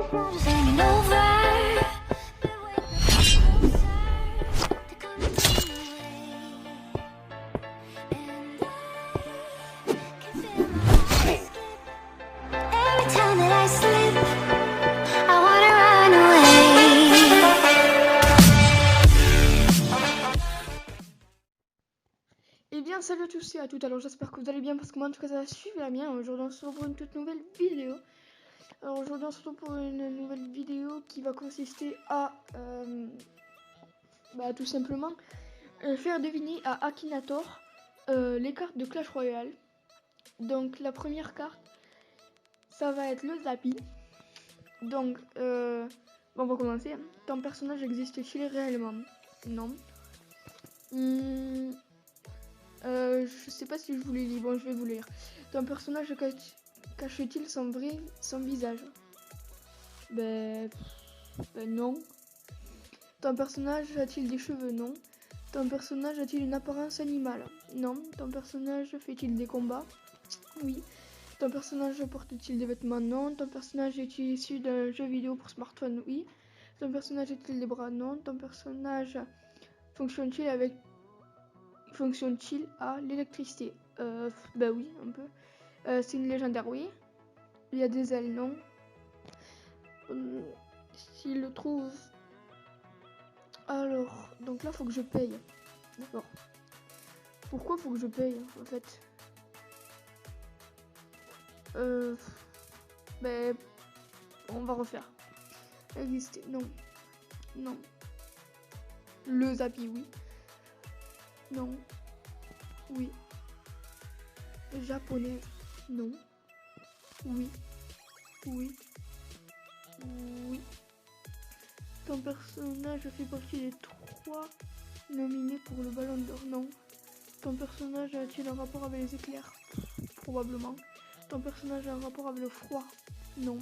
Et bien salut à tous et à toutes, alors j'espère que vous allez bien parce que moi en tout cas ça va suivre la mienne. Aujourd'hui on se retrouve pour une toute nouvelle vidéo. Alors aujourd'hui on se retrouve pour une nouvelle vidéo qui va consister à tout simplement faire deviner à Akinator les cartes de Clash Royale. Donc la première carte ça va être le Zappy. Donc on va commencer. Ton personnage existe-t-il réellement? Non. Je sais pas si je vous les lis. Bon, je vais vous lire. Ton personnage cache-t-il son visage? Ben non. Ton personnage a-t-il des cheveux? Non. Ton personnage a-t-il une apparence animale? Non. Ton personnage fait-il des combats? Oui. Ton personnage porte-t-il des vêtements? Non. Ton personnage est-il issu d'un jeu vidéo pour smartphone? Oui. Ton personnage a-t-il des bras? Non. Ton personnage fonctionne-t-il à l'électricité? Bah oui, un peu. C'est une légendaire, oui. Il y a des ailes, non. S'il le trouve... Alors, donc là, faut que je paye. D'accord. Pourquoi faut que je paye, en fait? Ben... On va refaire. Exister, non. Non. Le Zappy, oui. Non. Oui. Japonais, non. Oui. Oui. Oui. Ton personnage fait partie des 3 nominés pour le Ballon d'Or? Non. Ton personnage a-t-il un rapport avec les éclairs? Probablement. Ton personnage a un rapport avec le froid? Non.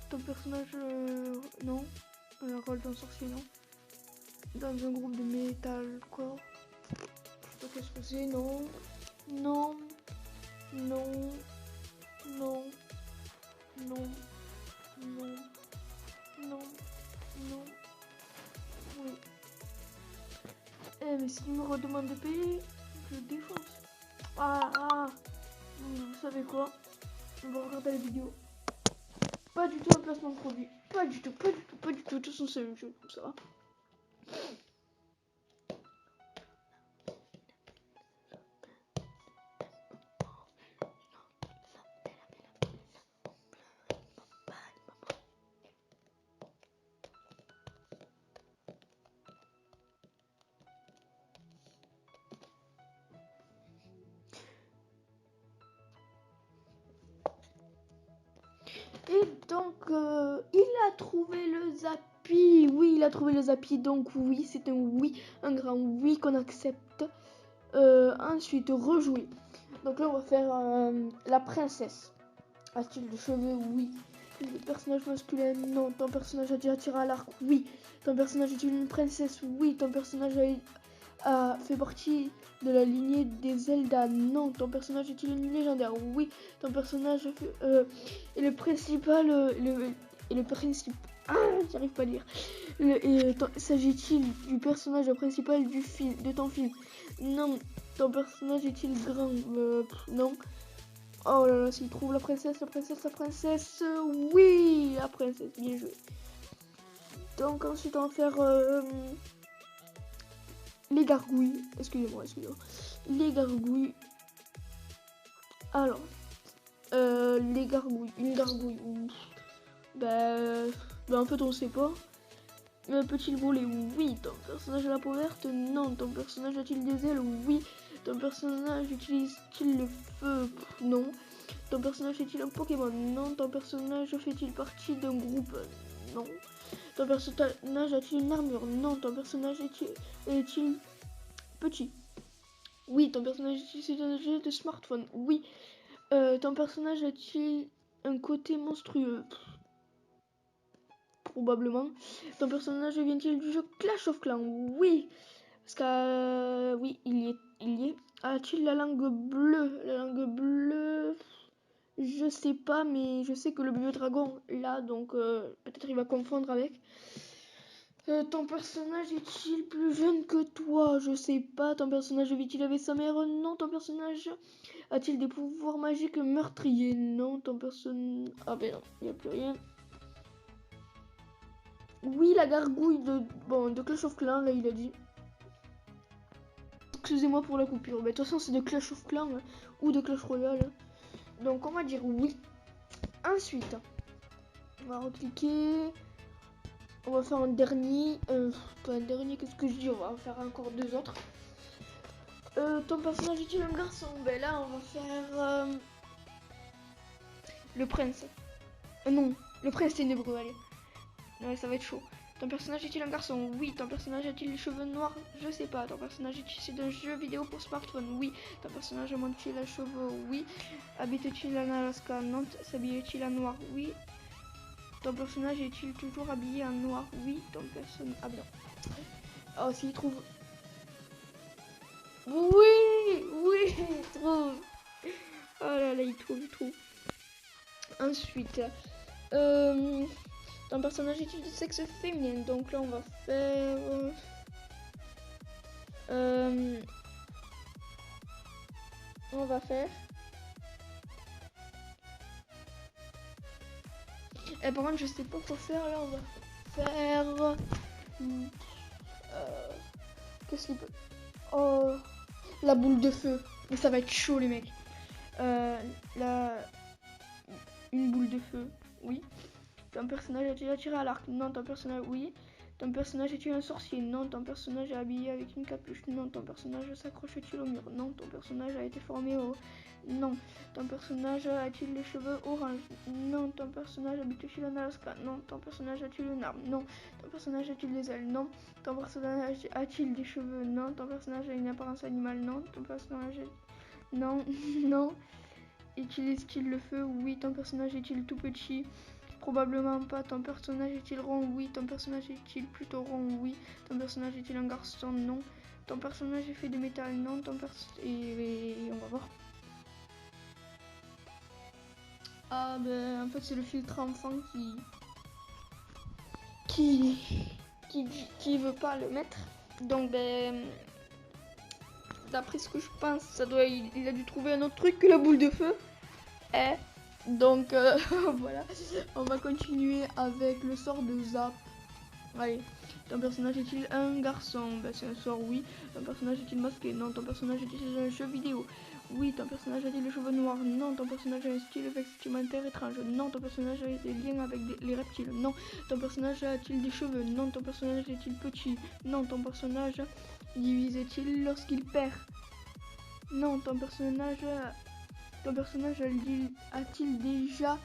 Ton personnage... non. Un rôle d'un sorcier? Non. Dans un groupe de metalcore? Je sais pas qu'est-ce que c'est? Non. Non. Non. Non. Non. Non. Non. Non. Oui. Mais s'il me redemande de payer, je le défonce. Vous savez quoi? On va regarder la vidéo. Pas du tout un placement de produit. Pas du tout. De toute façon, c'est le jeu comme ça. Et donc, il a trouvé le Zappy. Oui, il a trouvé le Zappy. Donc, oui, c'est un oui. Un grand oui qu'on accepte. Ensuite, rejouer. Donc là, on va faire la princesse. A-t-il des cheveux? Oui. Le personnage masculin? Non. Ton personnage a déjà tiré à l'arc? Oui. Ton personnage est une princesse? Oui. Ton personnage a fait partie de la lignée des Zelda? Non. Ton personnage est une légendaire? Oui. Ton personnage est le principal... j'arrive pas à lire. S'agit-il du personnage principal de ton film? Non. Ton personnage est-il grand? Non. Oh là là, s'il trouve la princesse, oui, la princesse, bien joué. Donc ensuite on va faire les gargouilles, excusez-moi. Les gargouilles. Alors, les gargouilles, une gargouille. En fait on sait pas. Peut-il voler? Oui. Ton personnage a la peau verte? Non. Ton personnage a-t-il des ailes? Oui. Ton personnage utilise-t-il le feu? Non. Ton personnage est-il un Pokémon? Non. Ton personnage fait-il partie d'un groupe? Non. Ton personnage a-t-il une armure? Non. Ton personnage est-il petit? Oui. Ton personnage est-il un jeu de smartphone? Oui. Ton personnage a-t-il un côté monstrueux? Probablement. Ton personnage vient-il du jeu Clash of Clans? Oui. Parce que oui, il y est. A-t-il la langue bleue? La langue bleue? Je sais pas, mais je sais que le bébé dragon là, donc peut-être il va confondre avec. Ton personnage est-il plus jeune que toi? Je sais pas. Ton personnage vit-il avec sa mère? Non. Ton personnage a-t-il des pouvoirs magiques meurtriers? Non. Ton personnage... Ah ben non, il n'y a plus rien. Oui, la gargouille de Clash of Clans, là, il a dit. Excusez-moi pour la coupure. Mais de toute façon, c'est de Clash of Clans ou de Clash Royale. Donc, on va dire oui. Ensuite, on va recliquer. On va faire un dernier. Pas un dernier, qu'est-ce que je dis? On va en faire encore deux autres. Ton personnage est-il un garçon? Ben là, on va faire le prince. Non, le prince ténébreux, allez. Ouais, ça va être chaud. Ton personnage est-il un garçon? Oui. Ton personnage a-t-il les cheveux noirs? Je sais pas. Ton personnage est issu d'un jeu vidéo pour smartphone? Oui. Ton personnage monte-t-il à cheveux? Oui. Habite-t-il en Alaska? Non. S'habille-t-il en noir? Oui. Ton personnage est-il toujours habillé en noir? Oui. Ton personnage... Ah bien. Oh, s'il trouve... Oui. Oui, il trouve. Oh là là, il trouve. Ensuite... ton personnage est-il de sexe féminin? Donc là, on va faire... on va faire... Et par contre, je sais pas quoi faire. Là, on va faire... qu'est-ce qu'il peut... Oh... La boule de feu. Mais ça va être chaud, les mecs. Une boule de feu. Oui. Ton personnage est-il attiré à l'arc? Non. Ton personnage... Oui. Ton personnage est-il un sorcier? Non. Ton personnage est habillé avec une capuche? Non. Ton personnage s'accroche-t-il au mur? Non. Ton personnage a été formé au... Non. Ton personnage a-t-il les cheveux orange? Non. Ton personnage habite-t-il en Alaska? Non. Ton personnage a-t-il une arme? Non. Ton personnage a-t-il des ailes? Non. Ton personnage a-t-il des cheveux? Non. Ton personnage a une apparence animale? Non. Ton personnage... Non. Non. Utilise-t-il le feu? Oui. Ton personnage est-il tout petit? Probablement pas. Ton personnage est-il rond? Oui. Ton personnage est-il plutôt rond? Oui. Ton personnage est-il un garçon? Non. Ton personnage est fait de métal? Non. Et on va voir. Ah ben en fait c'est le filtre enfant qui veut pas le mettre. Donc ben d'après ce que je pense, il a dû trouver un autre truc que la boule de feu. Donc voilà, on va continuer avec le sort de Zap. Allez, ton personnage est-il un garçon? Ben, c'est un sort, oui. Ton personnage est-il masqué? Non. Ton personnage est-il un jeu vidéo? Oui. Ton personnage a-t-il les cheveux noirs? Non. Ton personnage a un style vestimentaire étrange? Non. Ton personnage a des liens avec les reptiles? Non. Ton personnage a-t-il des cheveux? Non. Ton personnage est-il petit? Non. Ton personnage divise-t-il lorsqu'il perd? Non. Ton personnage a-t-il déjà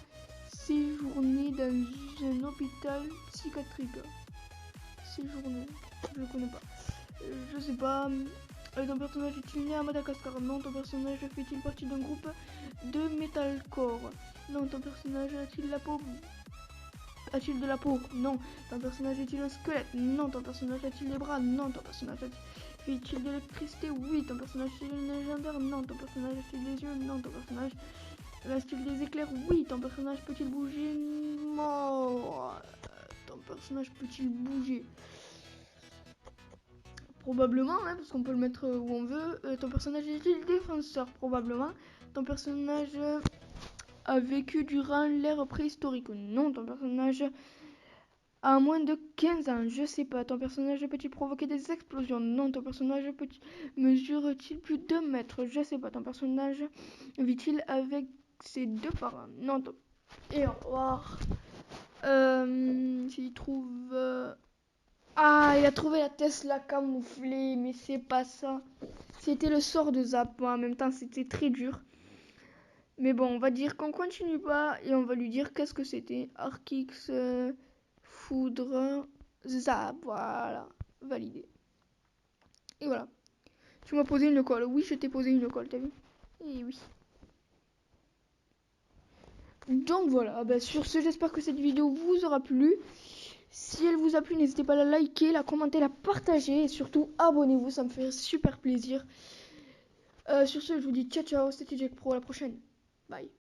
séjourné dans un hôpital psychiatrique? Séjourné, je connais pas. Je sais pas. Ton personnage est-il né à Madagascar? Non. Ton personnage fait-il partie d'un groupe de metalcore? Non. Ton personnage a-t-il de la peau? Non. Ton personnage est-il un squelette? Non. Ton personnage a-t-il des bras? Non. Ton personnage fait-il de l'électricité? Oui. Ton personnage est-il légendaire? Non. Ton personnage a-t-il des yeux? Non. Ton personnage a-t-il des éclairs? Oui. Ton personnage peut-il bouger? Mort. Ton personnage peut-il bouger? Probablement, hein, parce qu'on peut le mettre où on veut. Ton personnage est-il défenseur? Probablement. Ton personnage a vécu durant l'ère préhistorique? Non. Ton personnage a moins de 15 ans? Je sais pas. Ton personnage peut-il provoquer des explosions? Non. Ton personnage mesure-t-il plus de 2 mètres? Je sais pas. Ton personnage vit-il avec ses 2 parents? Non. Et au revoir. S'il trouve... Ah, il a trouvé la Tesla camouflée, mais c'est pas ça. C'était le sort de Zap. En même temps, c'était très dur. Mais bon, on va dire qu'on continue pas et on va lui dire qu'est-ce que c'était. Arkix, Foudre, Zap. Voilà, validé. Et voilà. Tu m'as posé une colle. Oui, je t'ai posé une colle, t'as vu? Et oui. Donc voilà, bah, sur ce, j'espère que cette vidéo vous aura plu. Si elle vous a plu, n'hésitez pas à la liker, la commenter, la partager et surtout abonnez-vous, ça me fait super plaisir. Sur ce, je vous dis ciao ciao, c'était Jack Pro, à la prochaine. Bye.